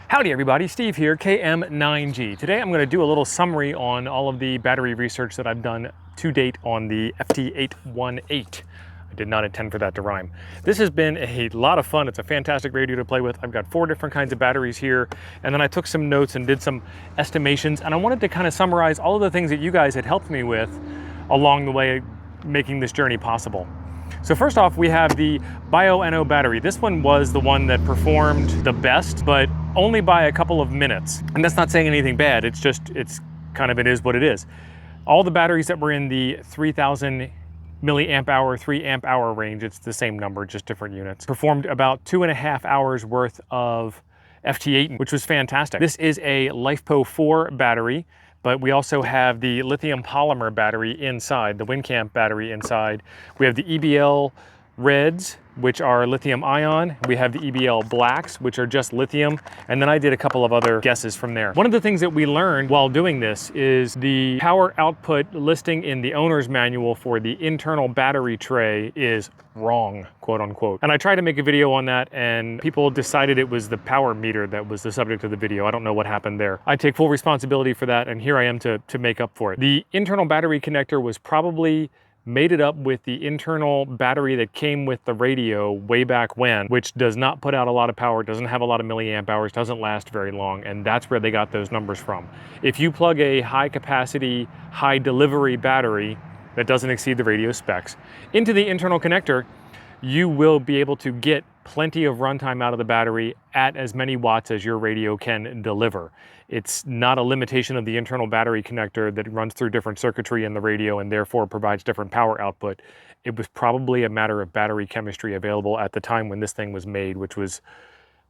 Howdy everybody, Steve here, KM9G. Today I'm going to do a little summary on all of the battery research that I've done to date on the FT-818. I did not intend for that to rhyme. This has been a lot of fun. It's a fantastic radio to play with. I've got 4 different kinds of batteries here, and then I took some notes and did some estimations, and I wanted to kind of summarize all of the things that you guys had helped me with along the way making this journey possible. So first off, we have the Bio-NO battery. This one was the one that performed the best, but only by a couple of minutes. And that's not saying anything bad. It's just, it is what it is. All the batteries that were in the 3000 milliamp hour, 3 amp hour range, it's the same number, just different units, performed about 2.5 hours worth of FT-8, which was fantastic. This is a LiFePO4 battery, but we also have the lithium polymer battery inside, the WinCamp battery inside. We have the EBL reds, which are lithium ion. We have the EBL blacks, which are just lithium. And then I did a couple of other guesses from there. One of the things that we learned while doing this is the power output listing in the owner's manual for the internal battery tray is wrong, quote unquote. And I tried to make a video on that and people decided it was the power meter that was the subject of the video. I don't know what happened there. I take full responsibility for that, and here I am to make up for it. The internal battery connector was probably mated up with the internal battery that came with the radio way back when, which does not put out a lot of power, doesn't have a lot of milliamp hours, doesn't last very long, and that's where they got those numbers from. If you plug a high capacity, high delivery battery that doesn't exceed the radio specs into the internal connector, you will be able to get plenty of runtime out of the battery at as many watts as your radio can deliver. It's not a limitation of the internal battery connector that runs through different circuitry in the radio and therefore provides different power output. It was probably a matter of battery chemistry available at the time when this thing was made, which was,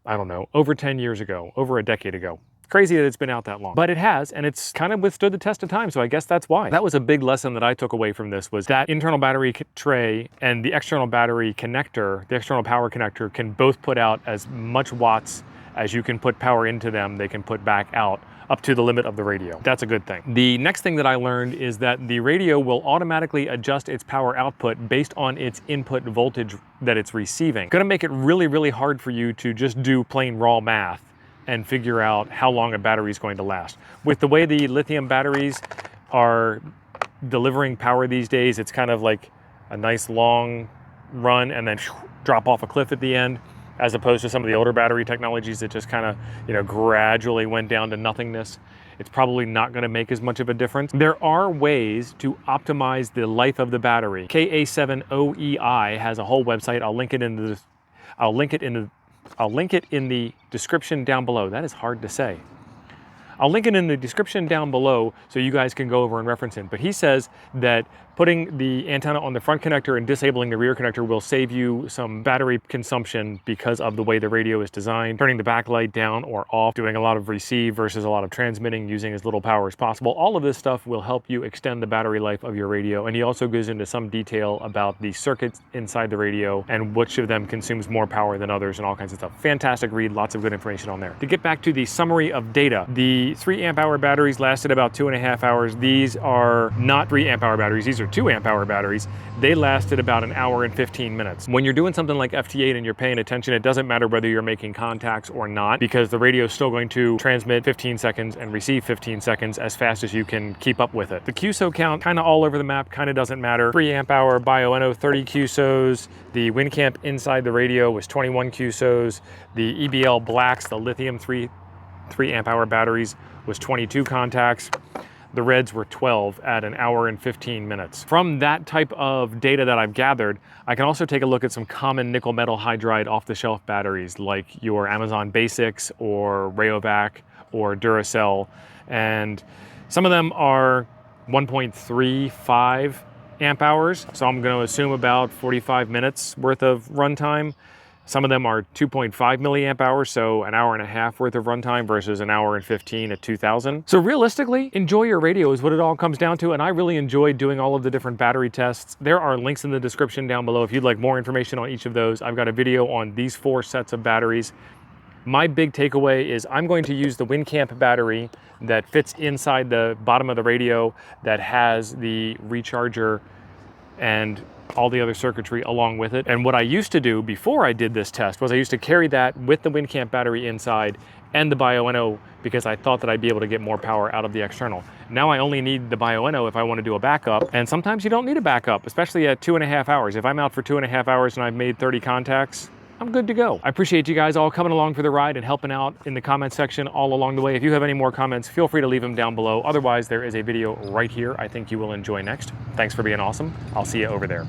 I don't know, over 10 years ago, over a decade ago. Crazy that it's been out that long, but it has, and it's kind of withstood the test of time, so I guess that's why. That was a big lesson that I took away from this, was that internal battery tray and the external battery connector, the external power connector, can both put out as much watts as you can put power into them. They can put back out up to the limit of the radio. That's a good thing. The next thing that I learned is that the radio will automatically adjust its power output based on its input voltage that it's receiving. Gonna make it really, really hard for you to just do plain raw math and figure out how long a battery is going to last. With the way the lithium batteries are delivering power these days, it's kind of like a nice long run and then drop off a cliff at the end, as opposed to some of the older battery technologies that just kind of, gradually went down to nothingness. It's probably not gonna make as much of a difference. There are ways to optimize the life of the battery. KA7OEI has a whole website. I'll link it in the description down below. That is hard to say. I'll link it in the description down below so you guys can go over and reference it. But he says that putting the antenna on the front connector and disabling the rear connector will save you some battery consumption because of the way the radio is designed. Turning the backlight down or off, doing a lot of receive versus a lot of transmitting, using as little power as possible. All of this stuff will help you extend the battery life of your radio. And he also goes into some detail about the circuits inside the radio and which of them consumes more power than others and all kinds of stuff. Fantastic read, lots of good information on there. To get back to the summary of data, the 3 amp hour batteries lasted about 2.5 hours. These are not 3 amp hour batteries, these are 2 amp hour batteries. They lasted about 1 hour and 15 minutes. When you're doing something like FT8 and you're paying attention, it doesn't matter whether you're making contacts or not, because the radio is still going to transmit 15 seconds and receive 15 seconds as fast as you can keep up with it. The QSO count, kind of all over the map, kind of doesn't matter. 3 amp hour Bio-NO 30 QSOs. The WinCamp inside the radio was 21 QSOs. The EBL blacks, the lithium 3 amp hour batteries, was 22 contacts. The reds were 12 at 1 hour and 15 minutes. From that type of data that I've gathered, I can also take a look at some common nickel metal hydride off-the-shelf batteries like your Amazon Basics or Rayovac or Duracell. And some of them are 1.35 amp hours. So I'm going to assume about 45 minutes worth of runtime. Some of them are 2.5 milliamp hours, so 1.5 hours worth of runtime versus 1 hour and 15 at 2000. So realistically, enjoy your radio is what it all comes down to, and I really enjoyed doing all of the different battery tests. There are links in the description down below if you'd like more information on each of those. I've got a video on these 4 sets of batteries. My big takeaway is I'm going to use the WinCamp battery that fits inside the bottom of the radio that has the recharger and all the other circuitry along with it. And what I used to do before I did this test was I used to carry that with the WinCamp battery inside and the Bio-NO because I thought that I'd be able to get more power out of the external. Now I only need the Bio-NO if I want to do a backup, and sometimes you don't need a backup, especially at 2.5 hours. If I'm out for 2.5 hours and I've made 30 contacts, I'm good to go. I appreciate you guys all coming along for the ride and helping out in the comment section all along the way. If you have any more comments, feel free to leave them down below. Otherwise, there is a video right here I think you will enjoy next. Thanks for being awesome. I'll see you over there.